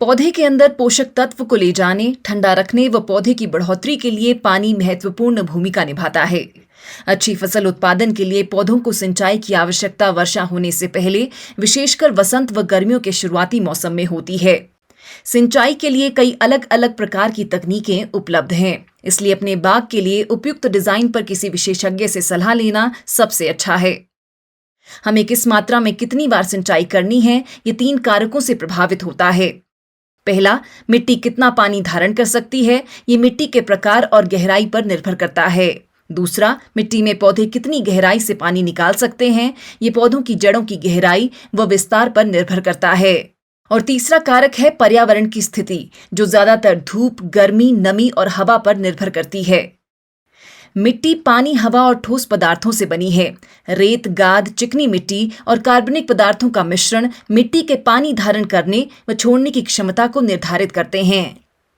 पौधे के अंदर पोषक तत्व को ले जाने, ठंडा रखने व पौधे की बढ़ोतरी के लिए पानी महत्वपूर्ण भूमिका निभाता है। अच्छी फसल उत्पादन के लिए पौधों को सिंचाई की आवश्यकता वर्षा होने से पहले, विशेषकर वसंत व गर्मियों के शुरुआती मौसम में होती है। सिंचाई के लिए कई अलग अलग प्रकार की तकनीकें उपलब्ध हैं, इसलिए अपने बाग के लिए उपयुक्त डिजाइन पर किसी विशेषज्ञ से सलाह लेना सबसे अच्छा है। हमें किस मात्रा में कितनी बार सिंचाई करनी है, ये 3 कारकों से प्रभावित होता है। पहला, मिट्टी कितना पानी धारण कर सकती है, ये मिट्टी के प्रकार और गहराई पर निर्भर करता है। दूसरा, मिट्टी में पौधे कितनी गहराई से पानी निकाल सकते हैं, ये पौधों की जड़ों की गहराई व विस्तार पर निर्भर करता है। और तीसरा कारक है पर्यावरण की स्थिति, जो ज्यादातर धूप, गर्मी, नमी और हवा पर निर्भर करती है। मिट्टी पानी, हवा और ठोस पदार्थों से बनी है। रेत, गाद, चिकनी मिट्टी और कार्बनिक पदार्थों का मिश्रण मिट्टी के पानी धारण करने व छोड़ने की क्षमता को निर्धारित करते हैं।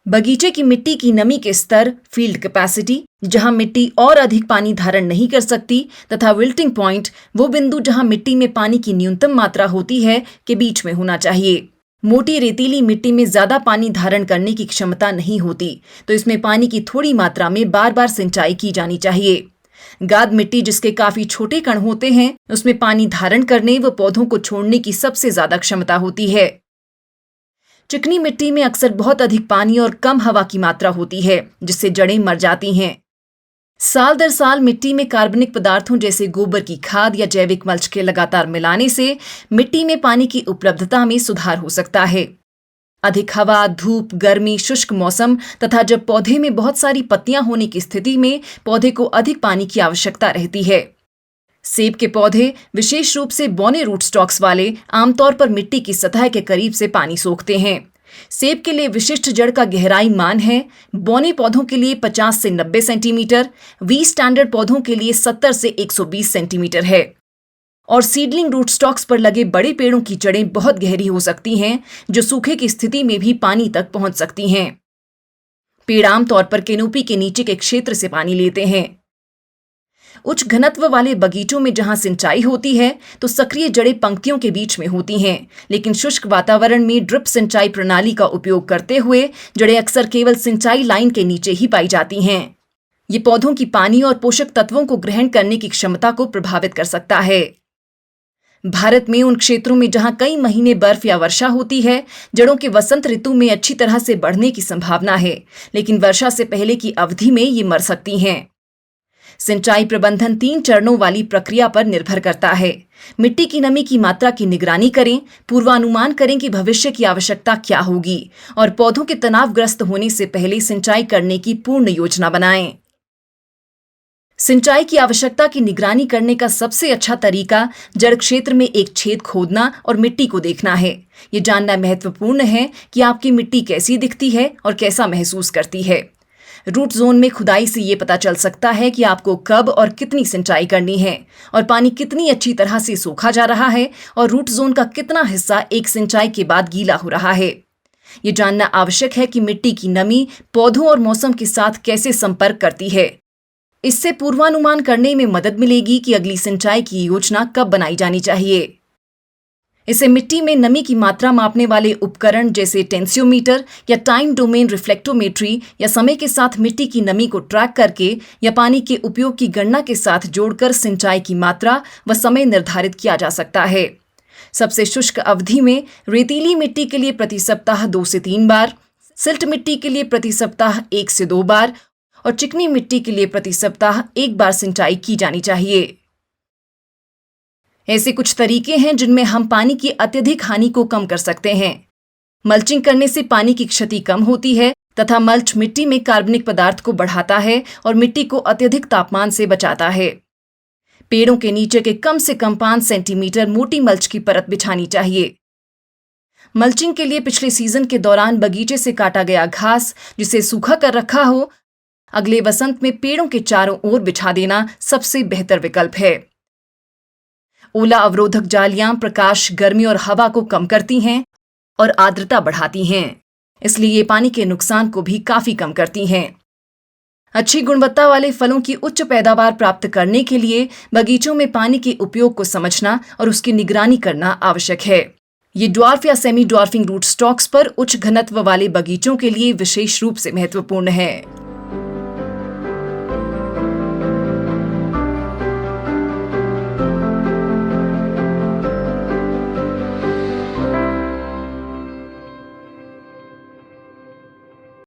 बगीचे की मिट्टी की नमी के स्तर, फील्ड कैपेसिटी, जहां मिट्टी और अधिक पानी धारण नहीं कर सकती, तथा विल्टिंग पॉइंट, वो बिंदु जहां मिट्टी में पानी की न्यूनतम मात्रा होती है, के बीच में होना चाहिए। मोटी रेतीली मिट्टी में ज्यादा पानी धारण करने की क्षमता नहीं होती, तो इसमें पानी की थोड़ी मात्रा में बार बार सिंचाई की जानी चाहिए। गाद मिट्टी, जिसके काफी छोटे कण होते हैं, उसमें पानी धारण करने व पौधों को छोड़ने की सबसे ज्यादा क्षमता होती है। चिकनी मिट्टी में अक्सर बहुत अधिक पानी और कम हवा की मात्रा होती है, जिससे जड़ें मर जाती हैं। साल दर साल मिट्टी में कार्बनिक पदार्थों जैसे गोबर की खाद या जैविक मल्च के लगातार मिलाने से मिट्टी में पानी की उपलब्धता में सुधार हो सकता है। अधिक हवा, धूप, गर्मी, शुष्क मौसम तथा जब पौधे में बहुत सारी पत्तियां होने की स्थिति में पौधे को अधिक पानी की आवश्यकता रहती है। सेब के पौधे, विशेष रूप से बौने रूट स्टॉक्स वाले, आमतौर पर मिट्टी की सतह के करीब से पानी सोखते हैं। सेब के लिए विशिष्ट जड़ का गहराई मान है बौने पौधों के लिए 50 से 90 सेंटीमीटर, वी स्टैंडर्ड पौधों के लिए 70 से 120 सेंटीमीटर है। और सीडलिंग रूट स्टॉक्स पर लगे बड़े पेड़ों की जड़ें बहुत गहरी हो सकती हैं, जो सूखे की स्थिति में भी पानी तक पहुंच सकती हैं। पेड़ आमतौर पर कैनोपी के नीचे के क्षेत्र से पानी लेते हैं। उच्च घनत्व वाले बगीचों में जहां सिंचाई होती है, तो सक्रिय जड़ें पंक्तियों के बीच में होती हैं, लेकिन शुष्क वातावरण में ड्रिप सिंचाई प्रणाली का उपयोग करते हुए जड़ें अक्सर केवल सिंचाई लाइन के नीचे ही पाई जाती हैं। ये पौधों की पानी और पोषक तत्वों को ग्रहण करने की क्षमता को प्रभावित कर सकता है। भारत में उन क्षेत्रों में जहां कई महीने बर्फ या वर्षा होती है, जड़ों के वसंत ऋतु में अच्छी तरह से बढ़ने की संभावना है, लेकिन वर्षा से पहले की अवधि में ये मर सकती हैं। सिंचाई प्रबंधन 3 चरणों वाली प्रक्रिया पर निर्भर करता है। मिट्टी की नमी की मात्रा की निगरानी करें, पूर्वानुमान करें कि भविष्य की आवश्यकता क्या होगी, और पौधों के तनावग्रस्त होने से पहले सिंचाई करने की पूर्ण योजना बनाएं। सिंचाई की आवश्यकता की निगरानी करने का सबसे अच्छा तरीका जड़ क्षेत्र में एक छेद खोदना और मिट्टी को देखना है। ये जानना महत्वपूर्ण है कि आपकी मिट्टी कैसी दिखती है और कैसा महसूस करती है। रूट जोन में खुदाई से ये पता चल सकता है कि आपको कब और कितनी सिंचाई करनी है, और पानी कितनी अच्छी तरह से सोखा जा रहा है, और रूट जोन का कितना हिस्सा एक सिंचाई के बाद गीला हो रहा है। ये जानना आवश्यक है कि मिट्टी की नमी पौधों और मौसम के साथ कैसे संपर्क करती है। इससे पूर्वानुमान करने में मदद मिलेगी कि अगली सिंचाई की योजना कब बनाई जानी चाहिए। इसे मिट्टी में नमी की मात्रा मापने वाले उपकरण जैसे टेंसियोमीटर या टाइम डोमेन रिफ्लेक्टोमेट्री या समय के साथ मिट्टी की नमी को ट्रैक करके या पानी के उपयोग की गणना के साथ जोड़कर सिंचाई की मात्रा व समय निर्धारित किया जा सकता है। सबसे शुष्क अवधि में रेतीली मिट्टी के लिए प्रति सप्ताह 2 से 3 बार, सिल्ट मिट्टी के लिए प्रति सप्ताह 1 से 2 बार और चिकनी मिट्टी के लिए प्रति सप्ताह 1 बार सिंचाई की जानी चाहिए। ऐसे कुछ तरीके हैं जिनमें हम पानी की अत्यधिक हानि को कम कर सकते हैं। मल्चिंग करने से पानी की क्षति कम होती है तथा मल्च मिट्टी में कार्बनिक पदार्थ को बढ़ाता है और मिट्टी को अत्यधिक तापमान से बचाता है। पेड़ों के नीचे के कम से कम 5 सेंटीमीटर मोटी मल्च की परत बिछानी चाहिए। मल्चिंग के लिए पिछले सीजन के दौरान बगीचे से काटा गया घास, जिसे सूखा कर रखा हो, अगले वसंत में पेड़ों के चारों ओर बिछा देना सबसे बेहतर विकल्प है। ओला अवरोधक जालियां प्रकाश, गर्मी और हवा को कम करती हैं और आर्द्रता बढ़ाती हैं, इसलिए ये पानी के नुकसान को भी काफी कम करती हैं। अच्छी गुणवत्ता वाले फलों की उच्च पैदावार प्राप्त करने के लिए बगीचों में पानी के उपयोग को समझना और उसकी निगरानी करना आवश्यक है। ये ड्वार्फ या सेमी ड्वार्फिंग रूट स्टॉक्स पर उच्च घनत्व वाले बगीचों के लिए विशेष रूप से महत्वपूर्ण है।